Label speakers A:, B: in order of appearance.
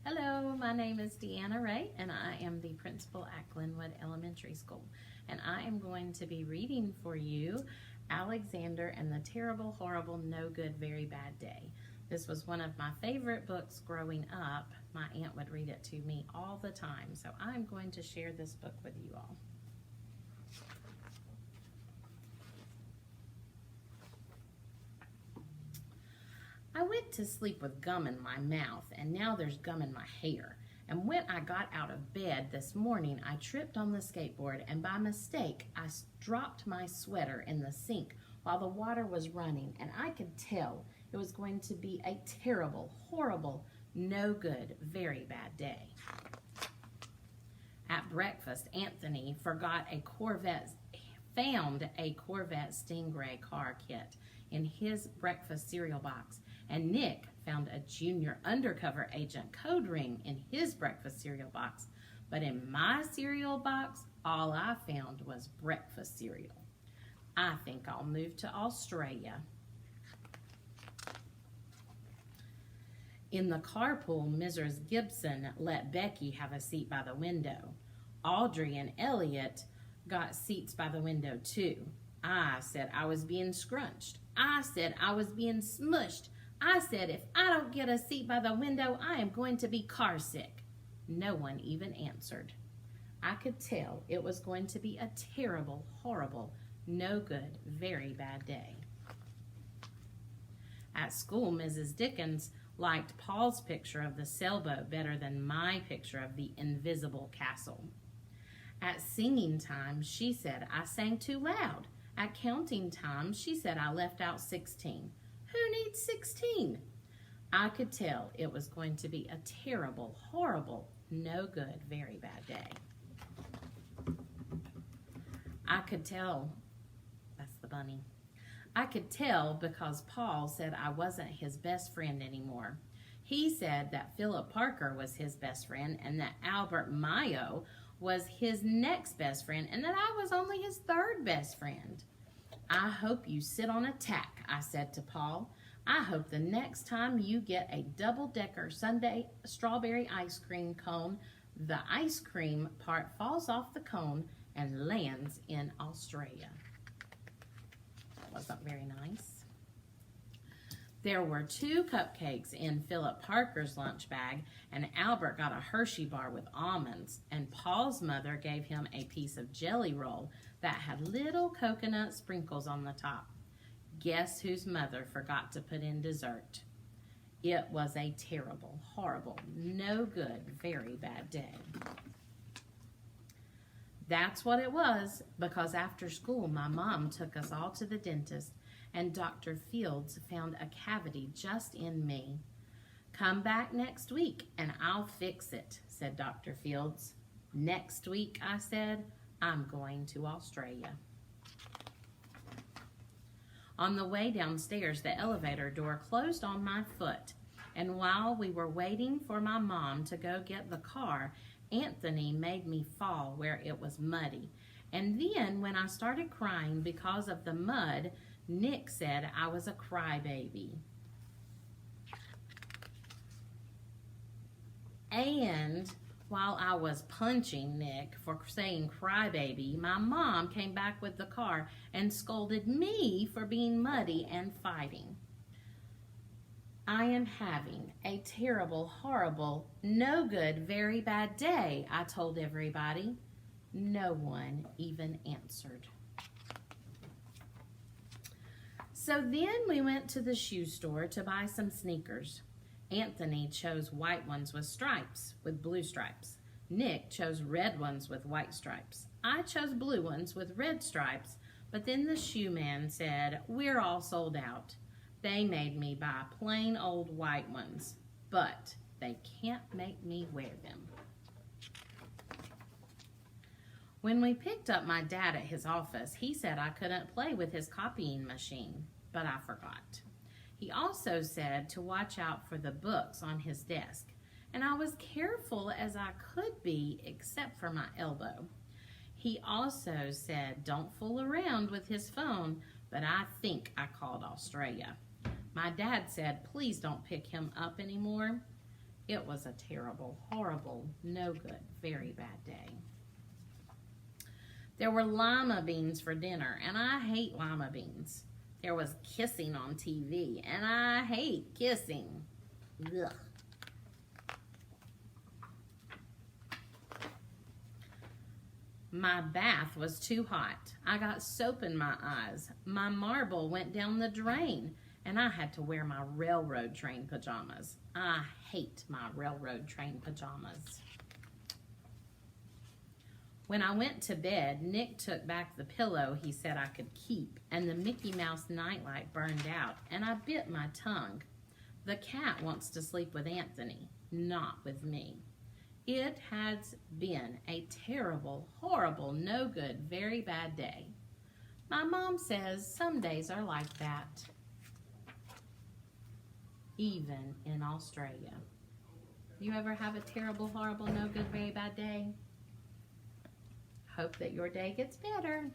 A: Hello, my name is Deanna Ray, and I am the principal at Glenwood Elementary School. And I am going to be reading for you Alexander and the Terrible, Horrible, No Good, Very Bad Day. This was one of my favorite books growing up. My aunt would read it to me all the time, so I'm going to share this book with you all. I went to sleep with gum in my mouth, and now there's gum in my hair. And when I got out of bed this morning, I tripped on the skateboard, and by mistake, I dropped my sweater in the sink while the water was running, and I could tell it was going to be a terrible, horrible, no good, very bad day. At breakfast, Anthony found a Corvette Stingray car kit in his breakfast cereal box, and Nick found a junior undercover agent code ring in his breakfast cereal box. But in my cereal box, all I found was breakfast cereal. I think I'll move to Australia. In the carpool, Mrs. Gibson let Becky have a seat by the window. Audrey and Elliot got seats by the window too. I said I was being scrunched. I said I was being smushed. I said if I don't get a seat by the window, I am going to be car sick. No one even answered. I could tell it was going to be a terrible, horrible, no good, very bad day. At school, Mrs. Dickens liked Paul's picture of the sailboat better than my picture of the invisible castle. At singing time, she said I sang too loud. At counting time, she said I left out 16. Who needs 16? I could tell it was going to be a terrible, horrible, no good, very bad day. I could tell, that's the bunny. I could tell because Paul said I wasn't his best friend anymore. He said that Philip Parker was his best friend and that Albert Mayo was his next best friend and that I was only his third best friend. I hope you sit on a tack, I said to Paul. I hope the next time you get a double-decker Sunday strawberry ice cream cone, the ice cream part falls off the cone and lands in Australia. That wasn't very nice. There were 2 cupcakes in Philip Parker's lunch bag, and Albert got a Hershey bar with almonds, and Paul's mother gave him a piece of jelly roll that had little coconut sprinkles on the top. Guess whose mother forgot to put in dessert? It was a terrible, horrible, no good, very bad day. That's what it was, because after school, my mom took us all to the dentist, and Dr. Fields found a cavity just in me. Come back next week, and I'll fix it, said Dr. Fields. Next week, I said, I'm going to Australia. On the way downstairs, the elevator door closed on my foot, and while we were waiting for my mom to go get the car, Anthony made me fall where it was muddy. And then when I started crying because of the mud, Nick said I was a crybaby. And while I was punching Nick for saying crybaby, my mom came back with the car and scolded me for being muddy and fighting. I am having a terrible, horrible, no good, very bad day, I told everybody. No one even answered. So then we went to the shoe store to buy some sneakers. Anthony chose white ones with stripes, with blue stripes. Nick chose red ones with white stripes. I chose blue ones with red stripes, but then the shoe man said, we're all sold out. They made me buy plain old white ones, but they can't make me wear them. When we picked up my dad at his office, he said I couldn't play with his copying machine, but I forgot. He also said to watch out for the books on his desk, and I was careful as I could be except for my elbow. He also said don't fool around with his phone, but I think I called Australia. My dad said please don't pick him up anymore. It was a terrible, horrible, no good, very bad day. There were lima beans for dinner, and I hate lima beans. There was kissing on TV, and I hate kissing. Ugh. My bath was too hot. I got soap in my eyes. My marble went down the drain, and I had to wear my railroad train pajamas. I hate my railroad train pajamas. When I went to bed, Nick took back the pillow he said I could keep, and the Mickey Mouse nightlight burned out, and I bit my tongue. The cat wants to sleep with Anthony, not with me. It has been a terrible, horrible, no good, very bad day. My mom says some days are like that, even in Australia. You ever have a terrible, horrible, no good, very bad day? Hope that your day gets better.